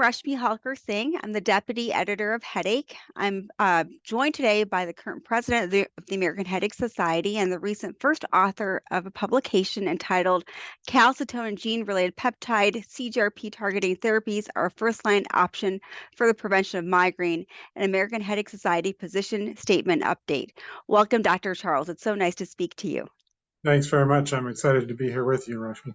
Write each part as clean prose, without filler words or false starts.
Rashmi Halker Singh. I'm the Deputy Editor of Headache. I'm joined today by the current president of the American Headache Society and the recent first author of a publication entitled Calcitonin Gene-Related Peptide CGRP-Targeting Therapies are a first-line option for the prevention of migraine, an American Headache Society position statement update. Welcome, Dr. Charles. It's so nice to speak to you. Thanks very much. I'm excited to be here with you, Rashmi.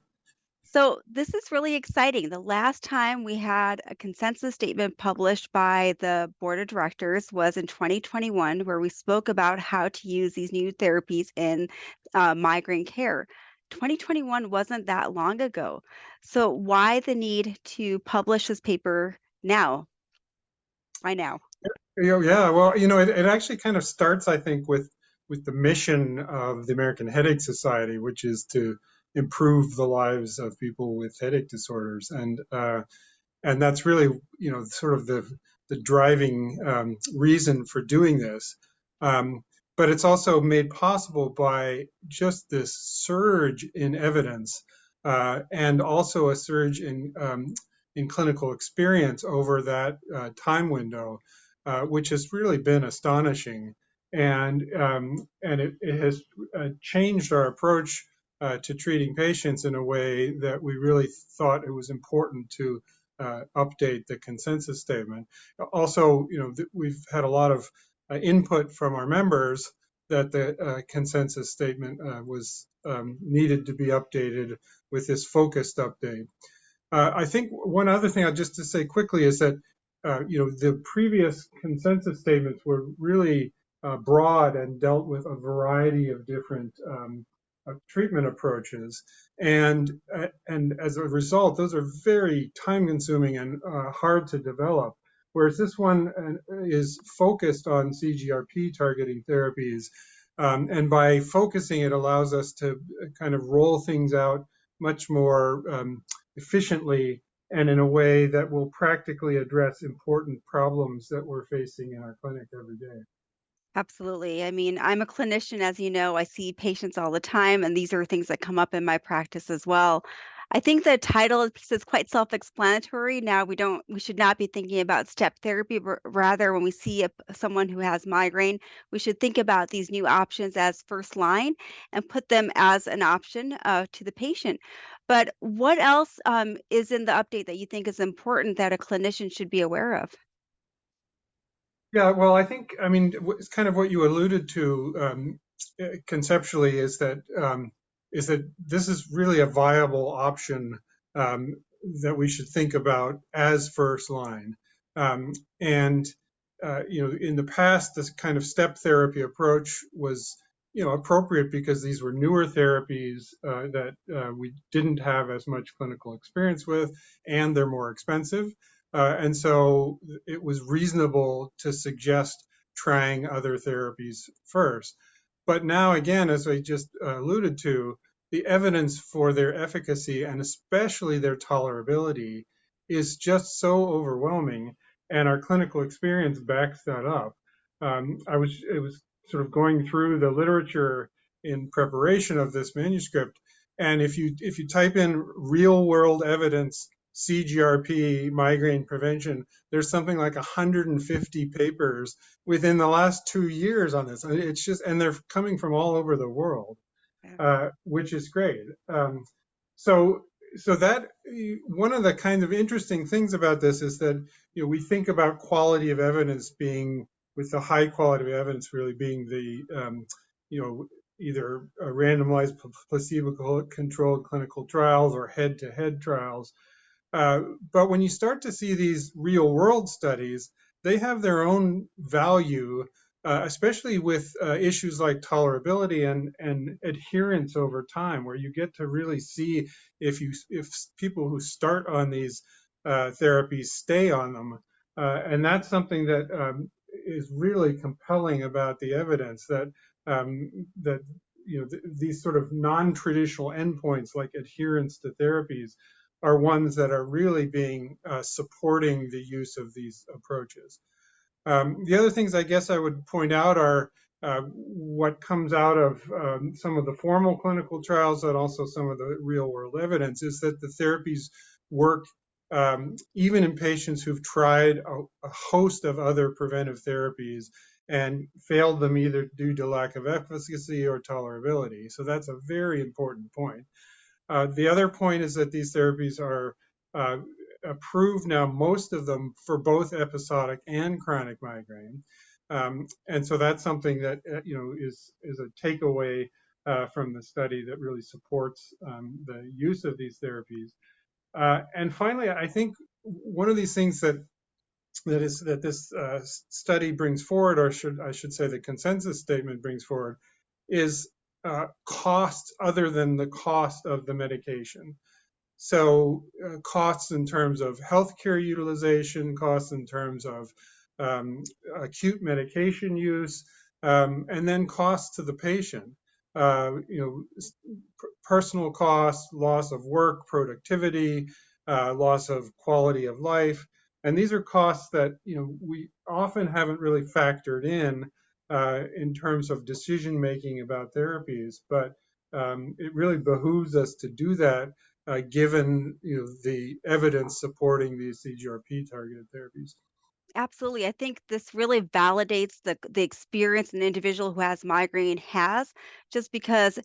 So this is really exciting. The last time we had a consensus statement published by the board of directors was in 2021, where we spoke about how to use these new therapies in migraine care. 2021 wasn't that long ago. So why the need to publish this paper now? Why now? Yeah, well, it actually kind of starts, I think, with the mission of the American Headache Society, which is to improve the lives of people with headache disorders, and that's really, sort of the driving reason for doing this. But it's also made possible by just this surge in evidence, and also a surge in clinical experience over that time window, which has really been astonishing. And it has changed our approach to treating patients in a way that we really thought it was important to update the consensus statement. Also, we've had a lot of input from our members that the consensus statement was needed to be updated with this focused update. I think one other thing just to say quickly is that the previous consensus statements were really broad and dealt with a variety of different treatment approaches, and as a result, those are very time-consuming and hard to develop. Whereas this one is focused on CGRP targeting therapies, and by focusing, it allows us to kind of roll things out much more efficiently and in a way that will practically address important problems that we're facing in our clinic every day. Absolutely. I mean, I'm a clinician, as you know, I see patients all the time, and these are things that come up in my practice as well. I think the title is quite self-explanatory. Now, we should not be thinking about step therapy, but rather when we see someone who has migraine, we should think about these new options as first line and put them as an option to the patient. But what else is in the update that you think is important that a clinician should be aware of? Yeah, well, I mean, it's kind of what you alluded to conceptually is that this is really a viable option that we should think about as first line. And in the past, this kind of step therapy approach was, appropriate because these were newer therapies that we didn't have as much clinical experience with, and they're more expensive. And so it was reasonable to suggest trying other therapies first. But now, again, as I just alluded to, the evidence for their efficacy and especially their tolerability is just so overwhelming, and our clinical experience backs that up. It was sort of going through the literature in preparation of this manuscript, and if you type in real world evidence CGRP migraine prevention, there's something like 150 papers within the last 2 years on this. It's just, and they're coming from all over the world, which is great. So that one of the kind of interesting things about this is that we think about quality of evidence being, with the high quality of evidence really being the either randomized placebo-controlled clinical trials or head-to-head trials. But when you start to see these real world studies, they have their own value, especially with issues like tolerability and adherence over time, where you get to really see if people who start on these therapies stay on them. And that's something that is really compelling about the evidence, that these sort of non-traditional endpoints like adherence to therapies are ones that are really being supporting the use of these approaches. The other things I guess I would point out are what comes out of some of the formal clinical trials and also some of the real world evidence is that the therapies work even in patients who've tried a host of other preventive therapies and failed them either due to lack of efficacy or tolerability. So that's a very important point. The other point is that these therapies are uh, approved now, most of them for both episodic and chronic migraine. And so that's something that is a takeaway from the study that really supports the use of these therapies. And finally, I think one of these things that this study brings forward, or I should say, the consensus statement brings forward, is costs other than the cost of the medication. So costs in terms of healthcare utilization, costs in terms of um, acute medication use, and then costs to the patient. Personal costs, loss of work, productivity, loss of quality of life, and these are costs that we often haven't really factored in terms of decision making about therapies, but it really behooves us to do that given the evidence supporting these CGRP targeted therapies. Absolutely. I think this really validates the experience an individual who has migraine has, just because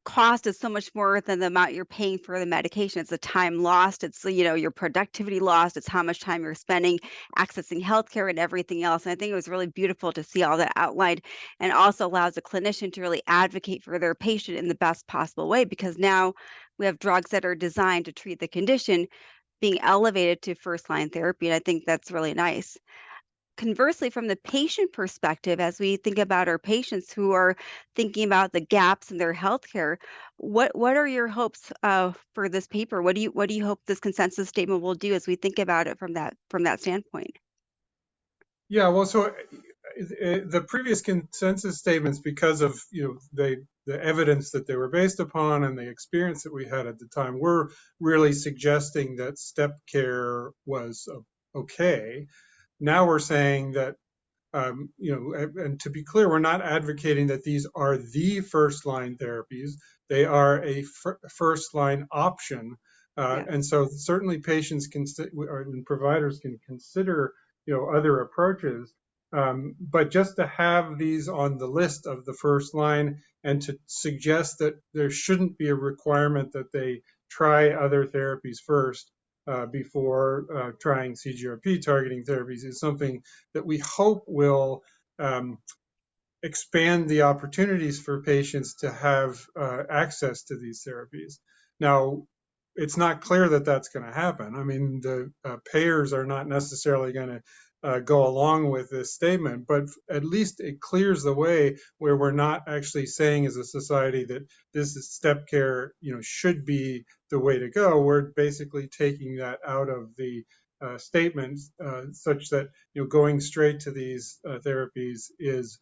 cost is so much more than the amount you're paying for the medication. It's the time lost, it's your productivity lost, it's how much time you're spending accessing healthcare and everything else. And I think it was really beautiful to see all that outlined, and also allows a clinician to really advocate for their patient in the best possible way, because now we have drugs that are designed to treat the condition being elevated to first line therapy. And I think that's really nice. Conversely, from the patient perspective, as we think about our patients who are thinking about the gaps in their healthcare, what are your hopes for this paper? What do you hope this consensus statement will do as we think about it from that standpoint? Yeah, well, so the previous consensus statements, because of the evidence that they were based upon and the experience that we had at the time, were really suggesting that step care was okay. Now we're saying that and to be clear, we're not advocating that these are the first line therapies. They are a first line option. Yeah. And so certainly patients can, and providers can consider, other approaches. But just to have these on the list of the first line and to suggest that there shouldn't be a requirement that they try other therapies first before trying CGRP targeting therapies is something that we hope will um, expand the opportunities for patients to have access to these therapies. Now, it's not clear that that's going to happen. I mean, the payers are not necessarily going to go along with this statement, but at least it clears the way where we're not actually saying as a society that this is step care, should be the way to go. We're basically taking that out of the statement such that going straight to these therapies is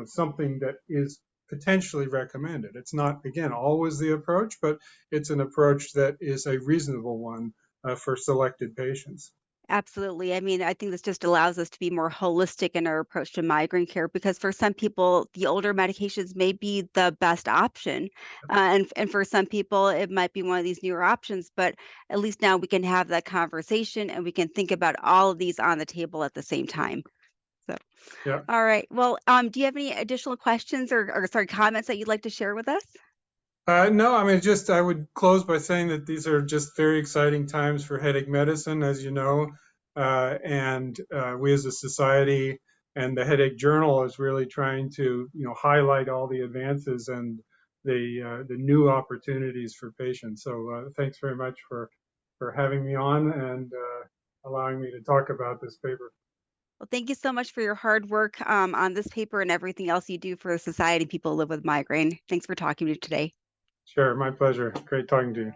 something that is potentially recommended. It's not, again, always the approach, but it's an approach that is a reasonable one for selected patients. Absolutely. I mean, I think this just allows us to be more holistic in our approach to migraine care, because for some people, the older medications may be the best option. And for some people, it might be one of these newer options, but at least now we can have that conversation and we can think about all of these on the table at the same time. So, Yeah. all right. Well, do you have any additional questions or sorry, comments that you'd like to share with us? No, I mean, just I would close by saying that these are just very exciting times for headache medicine, as you know, and we as a society and the Headache Journal is really trying to, highlight all the advances and the new opportunities for patients. So thanks very much for having me on and allowing me to talk about this paper. Well, thank you so much for your hard work on this paper and everything else you do for the society people who live with migraine. Thanks for talking to me today. Sure, my pleasure. Great talking to you.